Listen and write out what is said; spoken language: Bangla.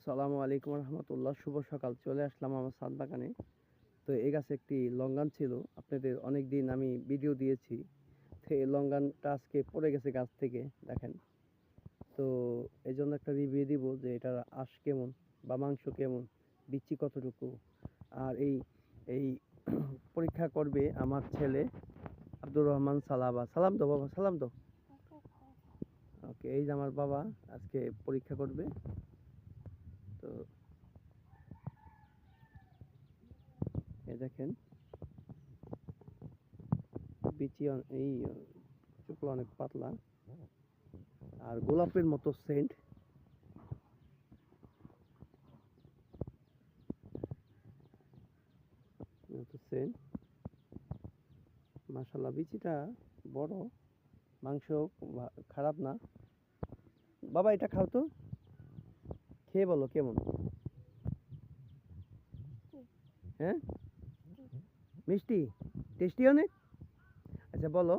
সালামু আলাইকুম রহমতুল্লাহ। শুভ সকাল। চলে আসলাম আমার ছাদ বাগানে। তো এই গাছে একটি লঙ্গান ছিল, আপনাদের অনেক দিন আমি ভিডিও দিয়েছি। তো এই লঙ্গানটা আজকে পড়ে গেছে গাছ থেকে, দেখেন। তো এই জন্য একটা রিভিউ দিব যে এটার আঁশ কেমন বা মাংস কেমন, বিচি কতটুকু। আর এই এই পরীক্ষা করবে আমার ছেলে আব্দুর রহমান সালাবা। সালাম দাও বাবা, সালাম দাও। ওকে, এই যে আমার বাবা আজকে পরীক্ষা করবে। তো এই দেখেন, বিচি এই চোখলা অনেক পাতলা আর গোলাপের মতো সেন্ট। সেন্ট মাশাল্লাহ, বিচিটা বড়, মাংস খারাপ না। বাবা এটা খাও তো, খেয়ে বলো কেমন। হ্যাঁ, মিষ্টি, টেস্টি অনেক। আচ্ছা বলো,